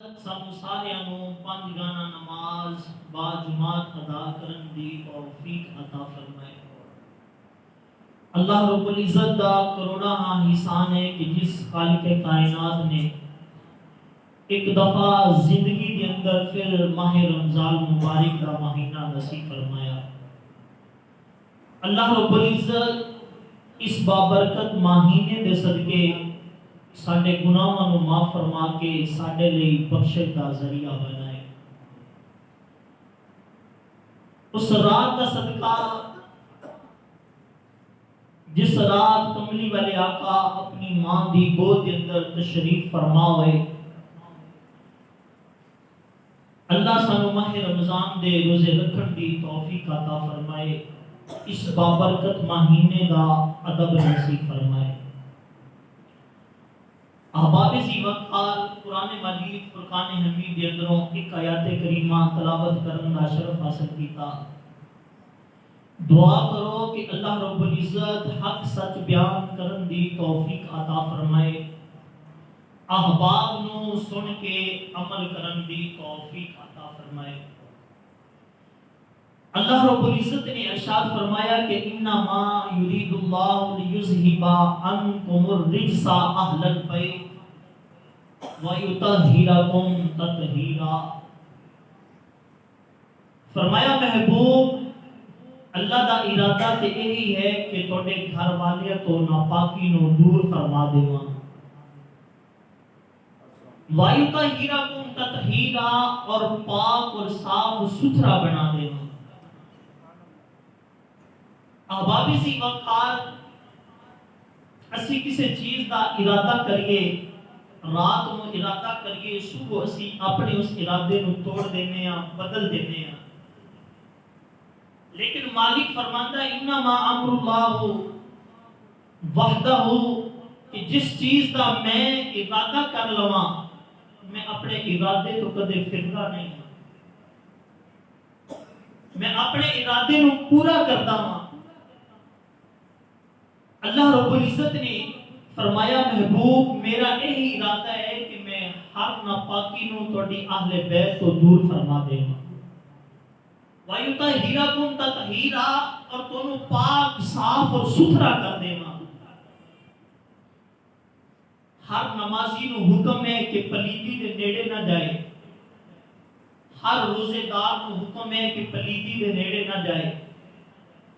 سانو ساریاں نوں پنج گانا نماز با جماعت ادا کرن دی توفیق عطا فرمائے۔ اللہ رب العزت دا کروڑا احسان ہے کہ جس خالق کائنات نے ایک دفعہ زندگی کے اندر پھر ماہ رمضان مبارک دا مہینہ نصیب فرمایا۔ اللہ رب العزت اس بابرکت مہینے دے صدقے ساڈے گناہاں نوں معاف فرما کے ساڈے لئی بخشش دا ذریعہ بنائے۔ اس رات دا صدقہ جس رات کملی والے آقا اپنی ماں دی گود کے اندر تشریف فرما ہوئے، اللہ سانو ماہ رمضان دے روزے رکھن دی توفیق عطا فرمائے، اس بابرکت مہینے دا ادب نصیب فرمائے۔ احباب سی وقار قرآن مجید فرقان حمید کے اندروں ایک آیات کریمہ تلاوت کرنے کا شرف حاصل کیتا۔ دعا کرو کہ اللہ رب العزت حق سچ بیان کرن دی توفیق عطا فرمائے، احباب نو سن کے عمل کرن دی توفیق عطا فرمائے۔ اللہ رب العزت نے ارشاد فرمایا کہ انما یرید اللہ لیذھب عنکم الرجس اہل البیت ویطہرکم تطہیرا۔ فرمایا محبوب اللہ دا ارادہ تے یہی ہے کہ تواڈے گھر والے تو ناپاکی نو دور فرما دیواں، ویطہرکم تطہیرا اور پاک اور صاف ستھرا بنا دیواں۔ احباب سی وقار اسی کسی چیز دا ارادہ کریے، رات نو ارادہ کریے، صبح اسی اپنے اس ارادے نو توڑ دینے ہاں، بدل دینے ہاں، لیکن مالک فرماندا ہے انما امر اللہ وحدہ، کہ جس چیز دا میں ارادہ کر لواں میں اپنے ارادے تو کدے پھردا نہیں، میں اپنے ارادے نو پورا کردا ہاں۔ اللہ رب العزت نے فرمایا محبوب میرا یہی ارادہ ہے کہ میں ہر ناپاکی نو تواڈی اہل بیت تو دور فرما دے گا، وَيُطَهِّرَكُمْ تَطْهِيرًا، اور تانوں پاک صاف اور ستھرا کر دے گا۔ ہر نمازی نو حکم ہے کہ پلیتی دے نیڑے نہ جائے، ہر روزے دار نو حکم ہے کہ پلیتی دے نیڑے نہ جائے،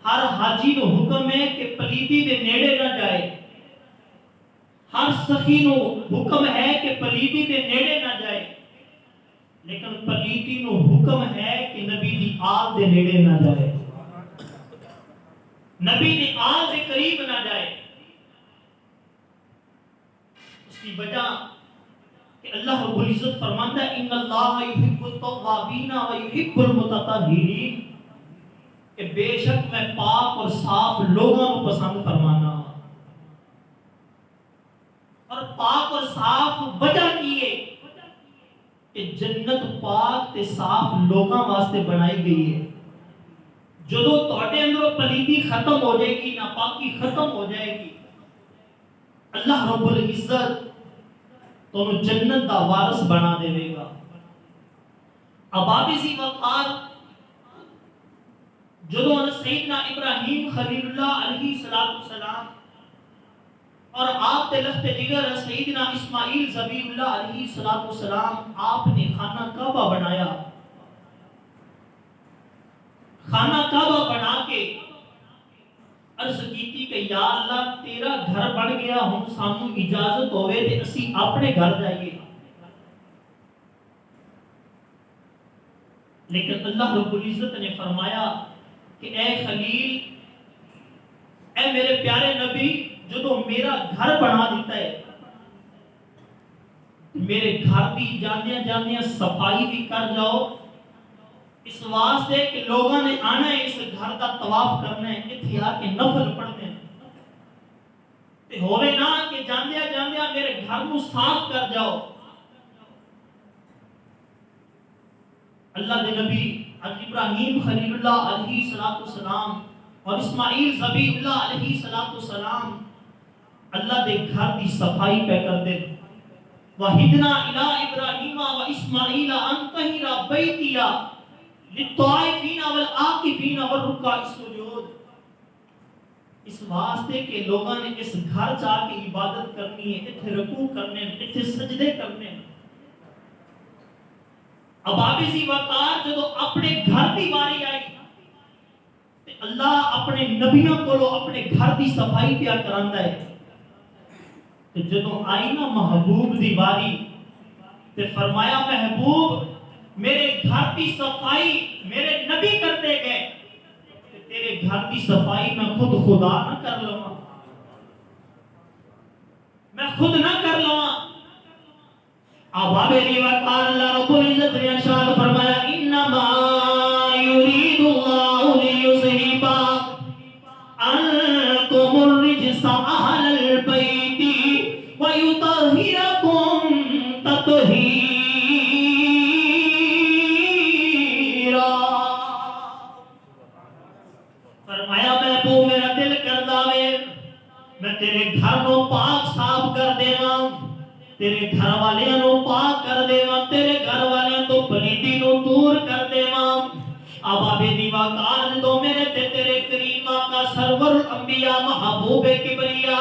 ہر حاجی نو حکم ہے کہ پلیتی دے نیڑے نہ جائے، ہر سخی نو حکم ہے کہ پلیتی دے نیڑے نہ جائے، لیکن پلیتی نو حکم ہے کہ نبی دی آل دے نیڑے نہ جائے، نبی دی آل دے قریب نہ جائے۔ اس کی وجہ کہ اللہ رب العزت فرماتا ہے ان اللہ یحب التوابین ویحب المتطہرین، کہ بے شک میں پاک اور صاف لوگوں کو پسند فرمانا، اور پاک اور صاف وجہ کی ہے کہ جنت پاک تے صاف لوگوں واسطے بنائی گئی ہے۔ جدو تواڈے اندروں پلیتی ختم ہو جائے گی، ناپاکی ختم ہو جائے گی، اللہ رب العزت تانوں جنت دا وارث بنا دے گا۔ احباب سی وقار جدو سیدنا ابراہیم خلیل اللہ علیہ السلام اور آپ تے لخت جگر سیدنا اسماعیل ذبیح اللہ علیہ السلام آپ نے خانہ کعبہ بنایا، خانہ کعبہ بنا کے عرض کیتی کہ یا اللہ تیرا گھر بن گیا، ہن سانوں اجازت ہوئے تے اسی اپنے گھر جائیے، لیکن اللہ رب العزت نے فرمایا کہ اے خلیل، اے میرے پیارے نبی، جدو میرا گھر بنا دیتا ہے میرے گھر دی جاندیاں جاندیاں صفائی بھی کر جاؤ، اس واسطے کہ لوگوں نے آنا ہے اس گھر دا طواف کرنا ہے، اتھے آ کے نفل پڑھنے ہیں، تے ہوئے نا کہ جاندیاں جاندیاں میرے گھر کو صاف کر جاؤ۔ اللہ دے نبی ابراہیم خلیل اللہ علیہ السلام اور اسماعیل ذبیح اللہ علیہ السلام اللہ دے گھر دی صفائی پہ کر دے، وَحِدْنَا إِلَىٰ إِبْرَاهِيمَ وَإِسْمَاعِيلَ أَن طَهِّرَ بَيْتِيَ لِلطَّائِفِينَ وَالْعَاكِفِينَ وَالرُّكَّعِ السُّجُودِ۔ اس واسطے کہ لوگوں نے اس گھر جا کے عبادت کرنی ہے، اتھے رکوع کرنے ہیں، اتھے سجدے کرنے ہیں۔ ابابِ ذی وقار جدو اپنے گھر دی واری آئی تے اللہ اپنے نبیوں کو اپنے گھر دی صفائی پیا کراندا ہے۔ تے جدو آئی نا محبوب دی واری تے فرمایا محبوب میرے گھر دی صفائی میرے نبی کرتے گئے، تیرے گھر دی صفائی میں خود خدا نہ کر لواں، میں خود نہ کر لواں۔ ابابِ ذی وقار اللہ رب العزت نے ارشاد فرمایا انما یرید اللہ لیذہب عنکم الرجس اہل البیت ویطہرکم تطہیرا۔ فرمایا محبوب میرا دل کردا وے میں تیرے گھر نو پاک صاف کر دیواں، تیرے گھر والیاں نو پاک کر دیواں، تیرے گھر والیاں تو پلیتی نو دور کر دیواں۔ ابابِ ذی وقار تو میرے تے تیرے کریم آقا سرور الانبیاء محبوب کبریا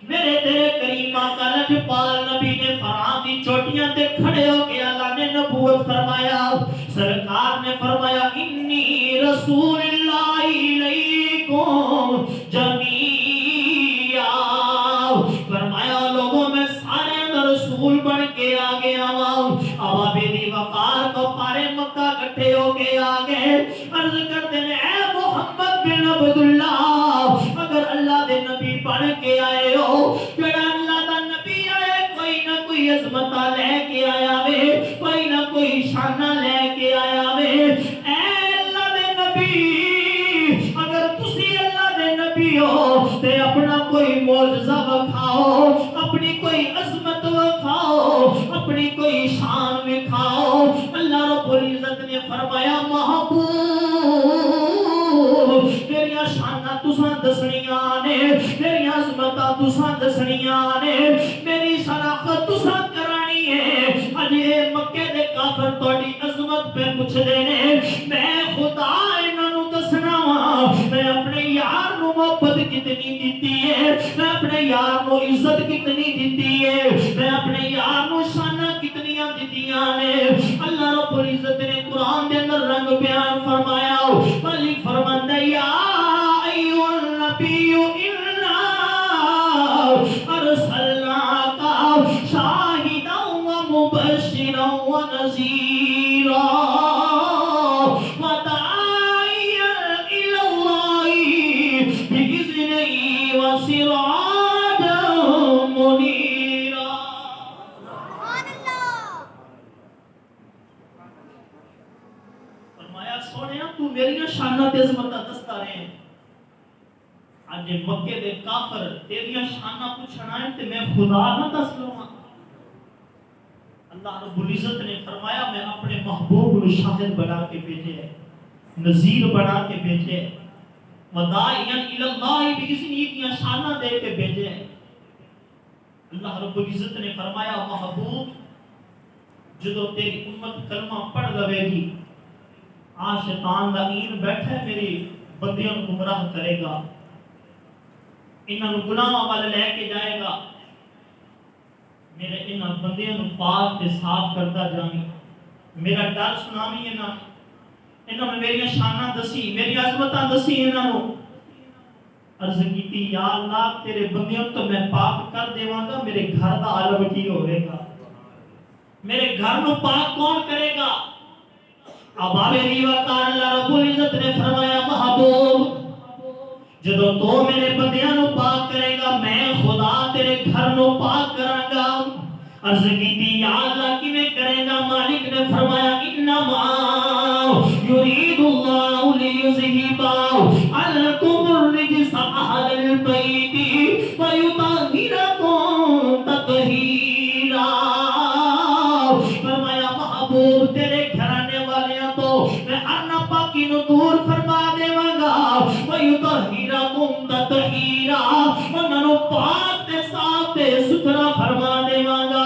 میرے تیرے کریم آقا لجپال نبی نے فرعون دی چوٹیاں تے کھڑے ہو کے اللہ نے نبوت فرمایا۔ سرکار نے فرمایا انی رسول اللہ الیکم جمیعا، فرمایا لوگوں میں سارے رسول بن کے آ گیا ہوں۔ ابابِ ذی وقار کو پارے مکہ کٹھے ہو کے آ گئے، عرض کرتے ہیں اے محمد بن عبداللہ اگر اللہ دے نبی بن کے آئے ہو، جڑا اللہ دا نبی آئے کوئی نہ کوئی عظمتہ لے کے آیا وے، کوئی نہ کوئی شانہ لے کے آیا وے۔ اے اللہ دے نبی اگر تسی اللہ دے نبی ہو تے اپنا کوئی معجزہ وکھاؤ، اپنی کوئی عظمت وکھاؤ، اپنی کوئی شان وکھاؤ۔ اللہ رب العزت نے فرمایا محبوب میریاں شاناں تساں دسنیاں نے، میری عظمتاں تساں دسنیاں نے، میری شناخت تساں کرانی ہے۔ اج اے مکے دے کافر تہاڈی عظمت پہ پوچھ دے نے، میں خدا انہاں نوں دسنا وا میں اپنے یار نو محبت کتنی دیتی ہے، میں اپنے یار نو عزت کتنی دیتی ہے، میں اپنے یار نو شانہ کتنیاں دیتیاں نے۔ اللہ رب العزت نے قرآن دے اندر رنگ بیان فرمایا، مالک فرماندا یا ایھا النبی انا ارسلناک شاہدا ومبشرا ونذیرا وداعیا الی اللہ بإذنہ وسراجا منیرا۔ فرمایا سونیا تو میری شانہ تے عظمتاں دستا رہے ہیں، اج مکے دے کافر تیریاں شانہ پوچھنا ہے تے میں خدا نہ دس لواں۔ اللہ رب العزت نے فرمایا میں اپنے محبوب کو شاہد بنا کے بھیجے ہے، نذیر بنا کے بھیجے ہے، وداعیا الی اللہ بإذنہ کی شانہ دے کے بھیجے ہے۔ اللہ رب العزت نے فرمایا محبوب جدو تیری امت کلمہ پڑھ لوے گی، آ شیطان دا این بیٹھے میری بندیاں کو گمراہ کرے گا، انہاں نوں گناہاں والے لے کے جائے گا، میرے انہاں بندیاں نوں پاک تے صاف کرتا جاویں، میرا ڈر سناویں انہاں نے میری شانہ دسی، میری عظمتاں دسی انہاں نوں۔ عرض کیتی یا اللہ تیرے بندیاں تو میں پاک کر دیواں گا، میرے گھر دا عالم کی ہوے گا، میرے گھر نوں پاک کون کرے گا؟ ابابِ ذی وقار اللہ رب العزت نے فرمایا محبوب جدو تو میرے بندیاں نو پاک کرے گا میں خدا تیرے گھر نو پاک کراں گا۔ عرض کیتی یا اللہ کیویں کرے گا؟ مالک نے فرمایا انما یرید اللہ لیذہب عنکم الرجس اہل البیت ویطہرکم تطہیرا۔ فرمایا محبوب تیرے گھرانے والیاں تو میں ہر ناپاکی نو دور فرما دیواں گا، ویطہرکم تطہیرا انہاں نو پاک تے صاف تے ستھرا فرما دیواں گا۔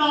9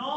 9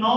9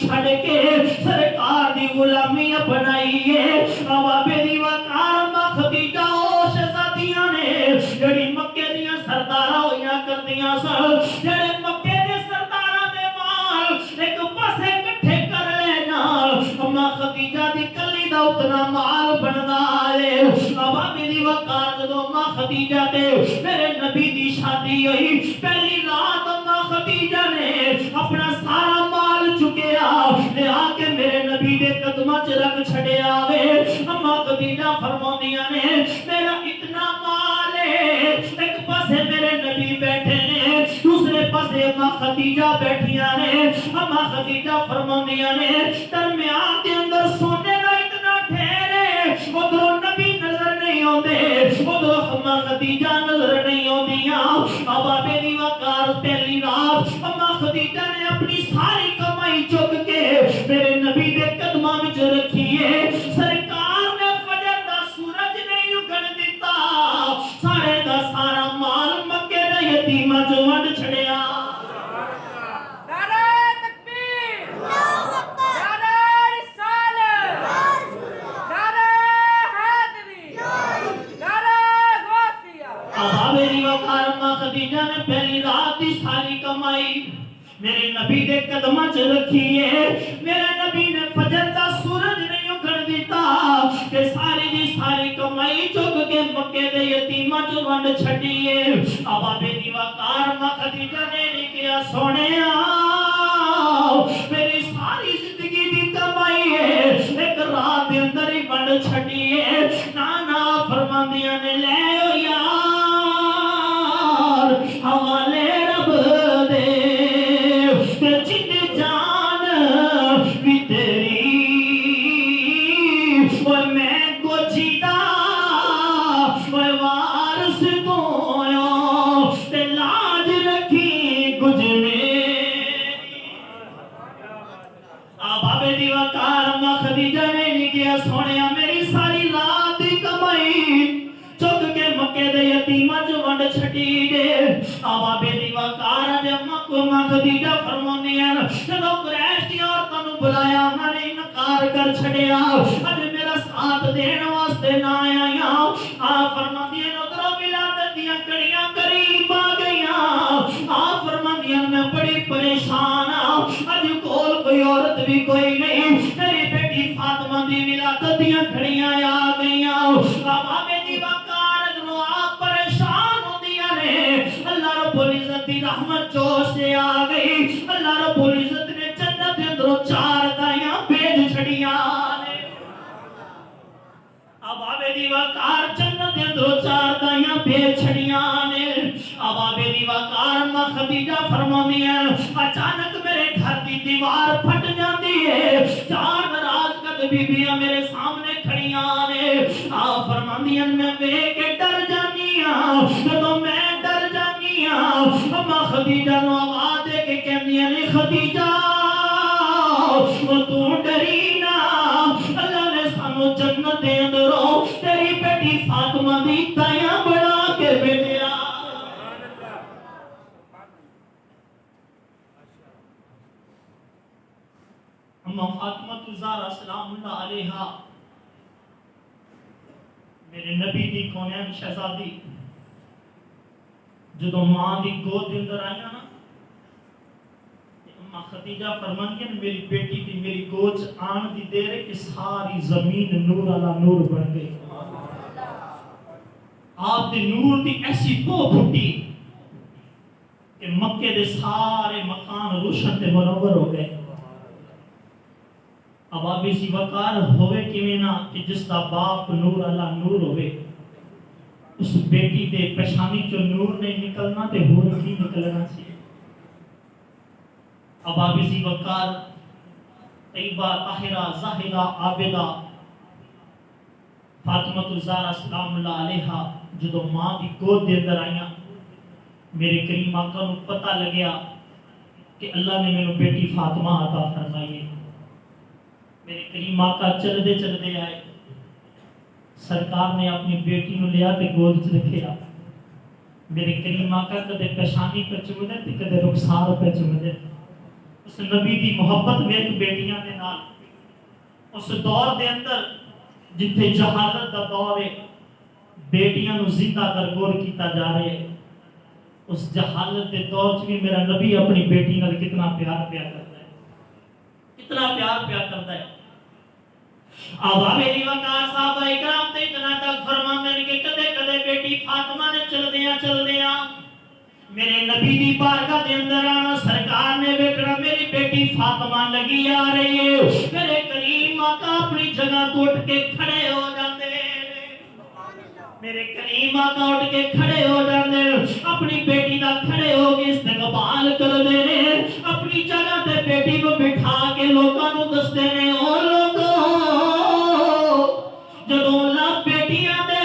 چھڑ کے سرکار دی غلامی اپنائیے بابے دی وقار ماں خدیجہ او شہزادیاں نے جڑی مکے دیاں سرداراں ہویاں کردیاں سن جڑے مکے دے سرداراں دے مال ایک پاسے اکٹھے کر لینا ماں خدیجہ دی کلی دا اتنا مال بندا ہے بابے دی وقار جدوں ماں خدیجہ تے میرے نبی دی شادی ہوئی پہلی رات ماں خدیجہ نے اپنا سارا مال چکیا لے آ کے میرے نبی دے قدماں چ رکھ چھڑیا وے ماں خدیجہ فرماندیاں نے میرا اتنا مال ہے ایک پاسے میرے نبی بیٹھے نے دوسرے پاسے ماں خدیجہ بیٹھیاں نے ماں خدیجہ فرماندیاں نے درمیان دے اندر سونے دا اتنا ڈھیر ہے ادھروں نبی نظر نہیں آتے ادھروں ماں خدیجہ نظر نہیں آندیاں بابے دی وقار پہلی رات ماں خدیجہ نے اپنی ساری کمائی چک کے میرے نبی دے قدماں وچ رکھی ہے سرکار نے فجر دا سورج نہیں اگن دیتا سارے دا سارا مال مکے دے یتیماں چ ونڈ چھڑیا خدیجہ نے پہلی رات کی ساری کمائی میرے نبی دے قدماں چ رکھی ہے میرے نبی نے فجر دا سورج نہیں اگن دیتا کہ ساری دی ساری کمائی چک کے مکے دے یتیماں چ ونڈ چھڈی ہے بابے دی وقار ماں خدیجہ نے لکھیا سونیا میری ساری زندگی دی کمائی ہے ایک رات دے اندر ہی ونڈ چھڈی ہے نانا فرماندیاں نے لے او یار حوالے رب دے تے جن جان بھی تیری اوے میں کو جیتا اوے وارث تو تے لاج رکھی کچھ میری بابے دی وقار ماں خدیجہ نے لکھیا سونیا میری ساری رات دی کمائی چک کے مکے دے یتیماں چ ونڈ چھٹی دے بابے دی وقار ماں خدیجہ فرماندیاں جدوں قریش دی عورتاں نوں بلایا انہاں نے انکار کر چھڈیا اج میرا ساتھ دین واسطے نہ آیا فرماندیاں ادھروں ولادت دیاں کڑیاں قریب آ گئیاں فرماندیاں میں بڑی پریشان ہاں اج کول کوئی عورت بھی کوئی نہیں میری بیٹی فاطمہ دی ولادت دیاں کڑیاں آ گئیاں بابے دی وقار جدوں آپ پریشان ہوندیاں نے اللہ رب العزت دی رحمت جوش سے آ گئی اللہ رب العزت نے جنت دے اندروں 4 دایاں بھیج چھڑیاں نے بابے دی وقار جنت دے اندروں 4 دایاں بھیج چھڑیاں نے بابے دی وقار ماں خدیجہ فرماندیاں اچانک میرے گھر دی دیوار پھٹ جاندی ہے 4 ناراض قد بیبیاں میرے سامنے کھڑیاں نے فرماندیاں میں ویکھ کے ڈر جانی ہاں جدوں میں ڈر جانی ہاں ماں خدیجہ نو آواز دے کے کہندیاں نے خدیجہ تو ڈری نہ اللہ نے سانو جنت دے اندروں تیری بیٹی فاطمہ دی تایاں بنا کے بھیجیا اما فاطمہ الزہرا سلام اللہ علیہا میرے نبی دی کونین شہزادی جدوں ماں دی گود دے اندر آئی نا اما خدیجہ فرماندی ہیں میری بیٹی دی میری گود آن دی دیر ہے کہ ساری زمین نور علا نور بن گئی آپ دی نور دی ایسی بو پھٹی کہ مکے دے سارے مکان روشن تے منور ہو گئے اب آپ اسی وقار ہوئے کیویں نہ کہ جس دا باپ نور اللہ نور ہوئے اس بیٹی دے پشانی جو نور نہیں نکلنا تے ہور کی نکلنا سی اب آپ اسی وقار طیبہ طاہرہ زاہدہ عابدہ فاطمہ الزہرا سلام اللہ علیہا جدو ماں دی گود دے اندر آئیاں میرے کریم آقا نو پتہ لگیا کہ اللہ نے میرے بیٹی فاطمہ عطا فرمائی ہے میرے کریم آقا چل دے آئے سرکار نے اپنی بیٹی نو لیا تے گود چ رکھیا میرے کریم آقا کدے پیشانی پہ چومدے تے کدے رخسار پہ چومدے اس نبی دی محبت ویکھ بیٹیاں دے نال اس دور دے اندر جتھے جہالت دا دور ہے بیٹیاں نو زندہ درگور کیتا جا رہا ہے اس جہالت دے دور چ بھی میرا نبی اپنی بیٹی نال کتنا پیار پیا کرتا ہے کتنا پیار پیا کرتا ہے آباب دی وقار صاحب اکرام تے اتنا تک فرماندے نے کہ کدے کدے بیٹی فاطمہ نے چلدیاں میرے نبی دی بارگاہ دے اندر آنا سرکار نے ویکھنا میری بیٹی فاطمہ لگی آ رہی ہے میرے کریم آقا اپنی جگہ تو اٹھ کے کھڑے ہو جاندے میرے کریم آقا اٹھ کے کھڑے ہو جاندے اپنی بیٹی دا کھڑے ہو کے استقبال کردے نے اپنی جگہ تے بیٹی کو بٹھا کے لوکاں نوں دسدے نے او لوگو جدوں اللہ بیٹیاں دے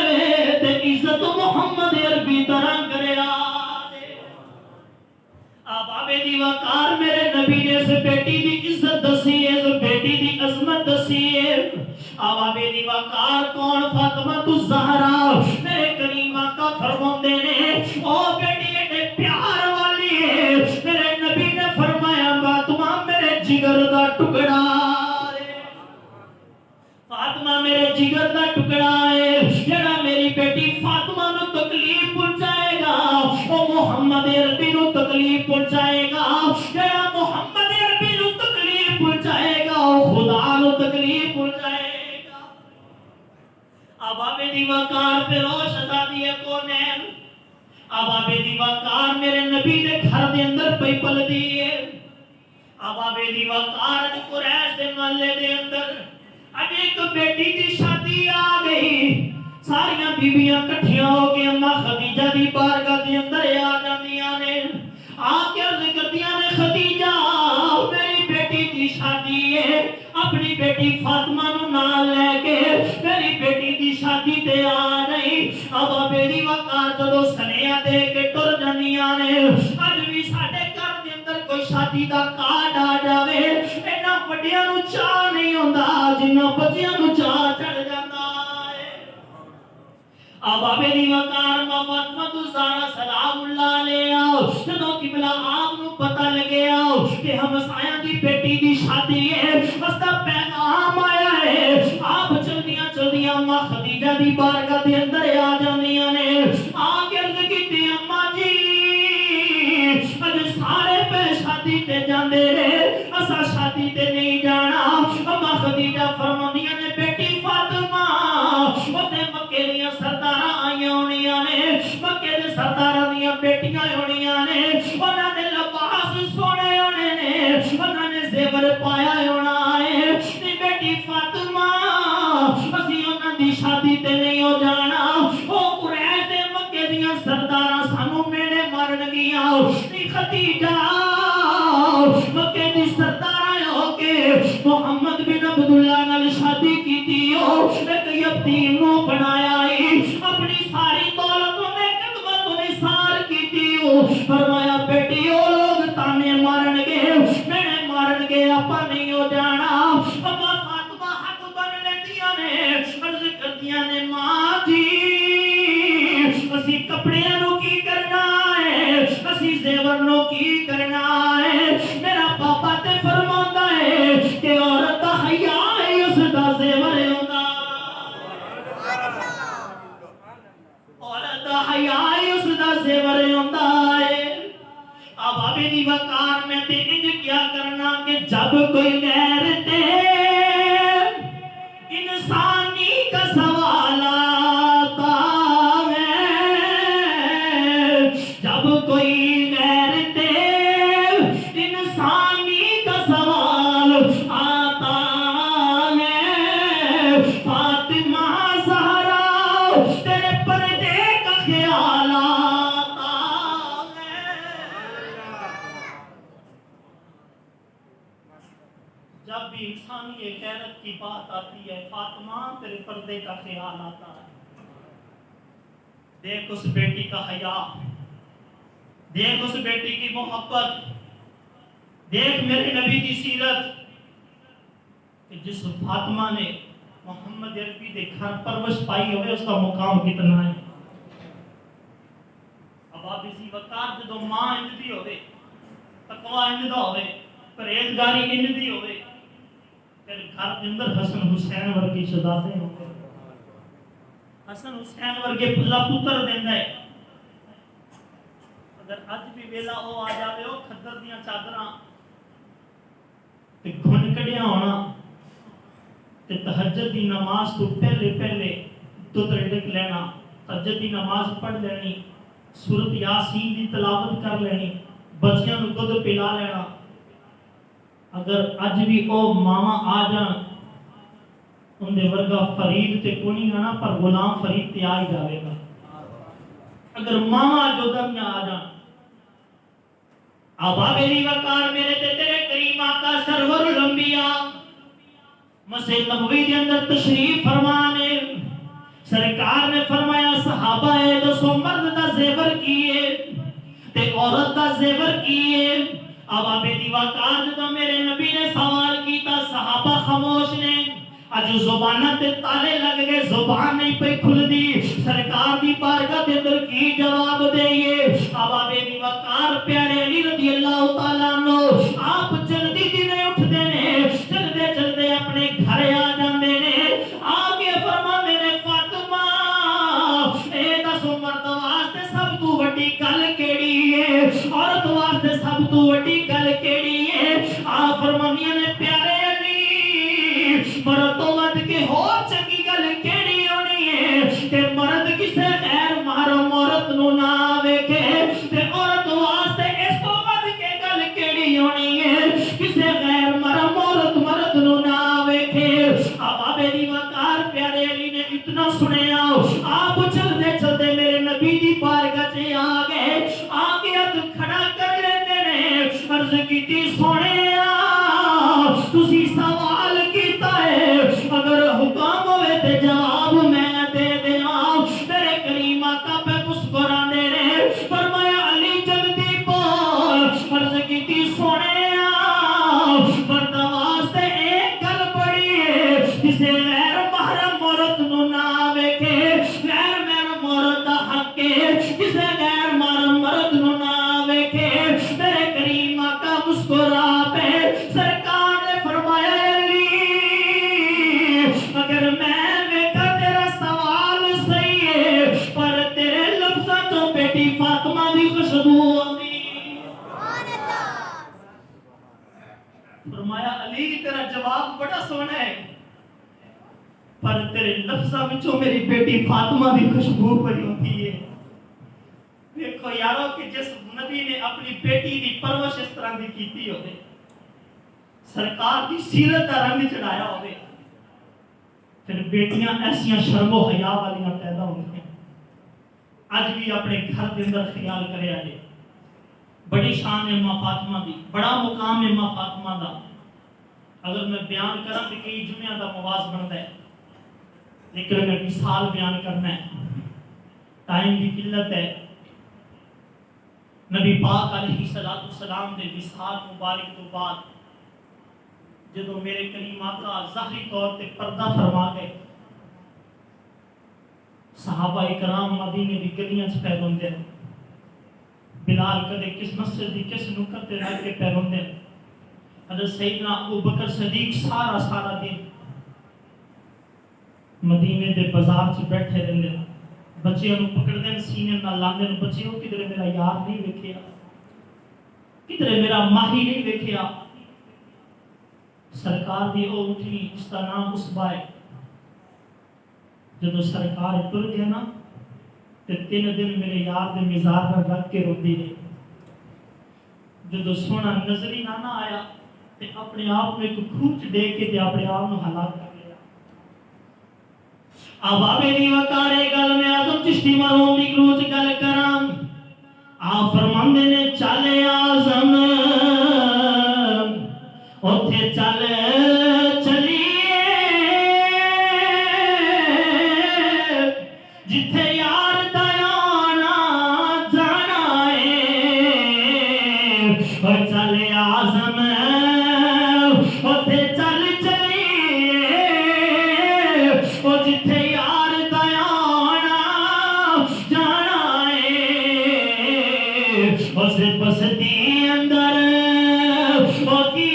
تے عزت محمد عربی طرح کریا آبابے دی وقار میرے نبی نے اس بیٹی دی عزت دسی ہے اس بیٹی دی عظمت دسی ہے آبابے دی وقار کون فاطمہ الزہرا میرے کریم آقا فرماندے نے او بیٹی ایڈے پیار والی ہے میرے نبی نے فرمایا فاطمہ میرے جگر دا ٹکڑا فاطمہ میرے جگر دا ٹکڑا ہے جڑا میری بیٹی فاطمہ نو تکلیف پہنچائے گا او محمد عربی نو تکلیف پہنچائے گا جڑا محمد عربی نو تکلیف پہنچائے گا او خدا نو تکلیف پہنچائے گا آبابے دی وقار فیروز شہزادی کونین آبابے دی وقار میرے نبی دے گھر دے اندر پئی پلدی ہے آبابے دی وقار قریش دے محلے دے اندر اب ایک بیٹی دی شادی آ گئی ساریاں بیویاں کٹھیاں ہو کے اماں خدیجہ دی بارگاہ دے اندر آ جاندیاں نے آ کے عرض کردیاں نے خدیجہ میری بیٹی دی شادی ہے اپنی بیٹی فاطمہ نو نال لے کے میری بیٹی دی شادی تے آ گئی اب میری وقار جدو سنیا دے کے ٹر جانیاں نے اج بھی ساڈے گھر دے اندر کوئی شادی دا کارڈ آ جاوے اینا وڈیاں نو چاہ نہیں ہوندا جنہ بچیاں نو چاہ چڑھ جاندا ہے آبابے دی وقار فاطمہ الزہرا سلام اللہ علیہا جدو قبلہ آپ نو پتہ لگیا کہ ہمسایاں دی بیٹی دی شادی ہے اس دا پیغام آیا ہے آپ چلدیاں اماں خدیجہ دی بارگاہ دے اندر آ جاندیاں نے آ کے عرض کیتی اماں جی اج سارے پہ شادی تے جاندے رہے اسا شادی تے نہیں جانا اماں خدیجہ فرماندیاں نے بیٹی فاطمہ اوتے مکے دیاں سرداراں آئیاں ہونیاں نے مکے دے سرداراں دیاں بیٹیاں ہونیاں نے انہاں دے لباس سونے ہونے نے انہاں نے زیور پایا ہونا ہے بیٹی فاطمہ اسی انہاں دی شادی تے نہیں ہو جانا او قریش دے مکے دیاں سرداراں سانو میڑے مارن گیاں خدیجہ مکے دی سرداراں ہو کے محمد بن عبداللہ نال شادی کیتی ہو ایک یتیم نو بنایا ہی اپنی ساری دولت نے خدمت نثار کیتی ہو فرمایا بیٹی او لوگ تانے مارن گے میرے مارن گے اپا نہیں ہو جانا اما فاطمہ ہاتھ بن لیندیاں نے عرض کردیاں نے ماں جی اسی کپڑیاں نو کی کرنا ہے اسی زیور نو کی کرنا ہے میرا پاپا تے فرماتا ہے کہ عورت دا حیا ہے اس دا زیور ہوندا عورت دا حیا ہے اس دا زیور ہوندا ہے اب ابھی دی وقار میں تے انج کیا کرنا کہ جب کوئی غیر تے انسانی کا سوال آتا ہے جب کوئی غیر تے انسانی کا سوال آتا ہے فاطمہ زہرا تیرے پردے کا خیال آتا ہے جب بھی انسانی غیرت کی بات آتی ہے فاطمہ تیرے پردے کا خیال آتا ہے دیکھ اس بیٹی کا حیا دیکھ اس بیٹی کی محبت دیکھ میرے نبی کی سیرت کہ جس فاطمہ نے محمد عربی دے گھر پرورش پائی ہوئے اس کا مقام کتنا ہے اب آپ اسی وقت جدو ماں انج دی ہوئے تقوی انج دا ہوئے پرہیزگاری انج دی ہوئے پھر گھر دے اندر حسن حسین ورگی شہزادے ہوندے حسن حسین ورگے پھلا پتر دیندا ہے اگر اج بھی ویلا او آ جاوے او کھدر دیاں چادراں تے گھن کڈیا ہونا تے تہجد دی نماز تو پہلے پہلے دودھ رڑک لینا تہجد دی نماز پڑھ لینی سورت یاسین دی تلاوت کر لینی بچیاں نوں دودھ پلا لینا اگر اج بھی او ماما آ جان اندے ورگا فرید تے کونی آنا پر غلام فرید تے آ ہی جاوے گا اگر ماما جو دنیا آ جان آبا میری وقار میرے تے تیرے کریم آقا سرور الانبیاء مسجد نبوی کے اندر تشریف فرمانے سرکار نے فرمایا صحابہ ہے دسو مرد دا زیور کیے تے عورت دا زیور کیے اب آپ دیواکار جدو میرے نبی نے سوال کیتا صحابہ خاموش نے اج زبانہ تے تالے لگ گئے زبان نہیں پہ کھل دی سرکار دی بارگاہ دے اندر کی جواب دئیے اب آپ دیواکار پیارے علی رضی اللہ تعالیٰ عنہ آپ جلدی دنے اٹھ دینے چلدے چلدے اپنے گھر آ جاندے نے آگے فرما میرے فاطمہ اے دس مرد واسطے سب تو وڈی گل کیڑی ہے عورت واسطے سب تو وڈی گل کیڑی ہے آپ فرمانیاں نے پیارے علی مرد تو ود کے ہو چنگی گل کیڑی ہونی ہے کہ مرد کسے غیر محرم عورت نو نہ ویکھے تے عورت واسطے اس تو ود کے گل کیڑی ہونی ہے کسے غیر محرم عورت مرد نو نہ ویکھے اب دی وقار پیارے علی نے اتنا سنیا آپ چلدے چلدے میرے نبی دی بارگاہ چ آ گئے آگے ہاتھ کھڑا کر لیندے نے عرض کیتی سونیا تسی سوال کیتا ہے اگر حکم ہوئے تے جواب میں دے دیاں میرے کریم آقا پہ مسکراندے نے فرمایا علی جلدی بول عرض کیتی سونیا مرد واسطے ایک گل بڑی ہے جسے غیر محرم عورت نو نہ ویکھے غیر محرم عورت دا حق ہے جسے غیر محرم مرد نو نہ ویکھے میرے کریم آقا مسکرا پہ سرکار نے فرمایا علی اگر میں ویکھا تیرا سوال صحیح ہے پر تیرے لفظاں تو بیٹی فاطمہ دی خوشبو آندی فرمایا علی تیرا جواب بڑا سونا ہے پر تیرے لفظاں وچوں میری بیٹی فاطمہ دی خوشبو پڑی ہوتی ہے دیکھو یارو کہ جس نبی نے اپنی بیٹی دی پرورش اس طرح دی کیتی ہوئے سرکار دی سیرت دا رنگ چڑھایا ہوئے پھر بیٹیاں ایسیاں شرم و حیا والیاں پیدا ہوندی ہیں اج بھی اپنے گھر دے اندر خیال کرے آجے بڑی شان ہے ماں فاطمہ دی بڑا مقام ہے ماں فاطمہ دا اگر میں بیان کروں تو کئی جمعہ دا مواز بنتا ہے لیکن اگر مثال بیان کرنا ہے ٹائم کی قلت ہے نبی پاک علیہ السلام دے وصال مبارک تو بعد جدو میرے کریم آقا ظاہری طور تے پردہ فرما گئے صحابہ اکرام مدینے دی گلیاں چ پے ہوندے بلال کدے کس مسجد دی کس نکت تے رہ کے پے ہوندے حضرت سیدنا ابوبکر صدیق سارا دن مدینے دے بازار چ بیٹھے رہندے بچیاں نوں پکڑدے سینے نال لاندے بچیوں کدھر میرا یار نہیں ویکھیا کدھر میرا ماہی نہیں ویکھیا سرکار دی او اٹھی اس کا نام عصبہ ہے جدو سرکار ٹر گیا نا تے 3 دن میرے یار دے مزار پر رکھ کے روندی رہی جدو سونا نظر ہی نہ آیا تے اپنے آپ میں ایک کھوچ دے کے تے اپنے آپ نو ہلاک کر لیا اب میری وقارے گل میں اعظم چشتی مرحوم دی کروچ گل کراں آپ فرماندے نے چلے اعظم اوتھے چلیے جتھے یار دا آنا جانا ہے اور چلے اعظم اوتھے چلیے اور جتھے یار دا آنا جانا ہے اس بستی اندر وہ کی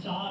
4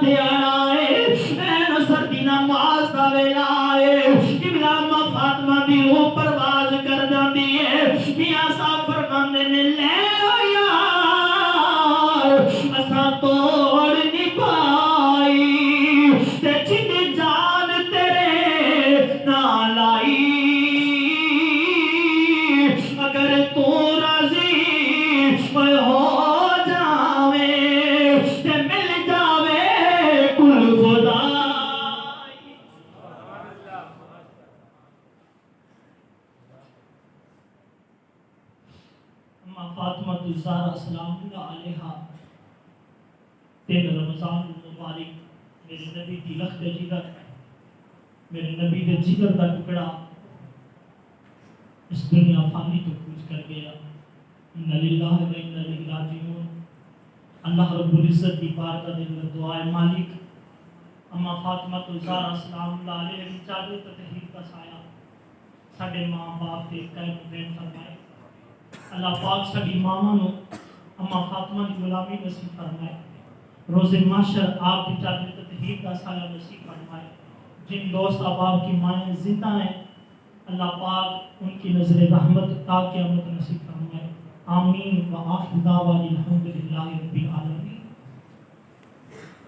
دھیانا ہے این سردی نماز دا ویلا ہے قبلہ اما فاطمہ دی وہ پرواز کر جاندی ہے میاں صاحب فرماندے نے لے او یار اساں توڑ نہیں پائی تے جن جان تیرے نال آئی اگر تو راضی ہو جاوے تے مل جاوے کل خدا اما فاطمہ الزہرا سلام اللہ علیہا 3 رمضان المبارک میرے نبی دی لخت جگر میرے نبی دے جگر دا ٹکڑا اس دنیا فانی تو کوچ کر گیا ان للہ و انا الیہ راجعون اللہ رب العزت دی بارگاہ دے اندر دعائے مالک اما فاطمہ الزہرا سلام اللہ علیہ دی چادر تطہیر کا سایہ ساڈے ماں باپ دے قائم دین فرمائے اللہ پاک ساڈی ماواں نو اما فاطمہ دی غلامی نصیب فرمائے روز محشر آپ کی چادر تطہیر کا سایہ نصیب فرمائے جن دوست احباب کی مائیں زندہ ہیں اللہ پاک ان کی نظر رحمت تا قیامت نصیب فرمائے آمین و آخر دعوانا الحمدللہ رب العالمین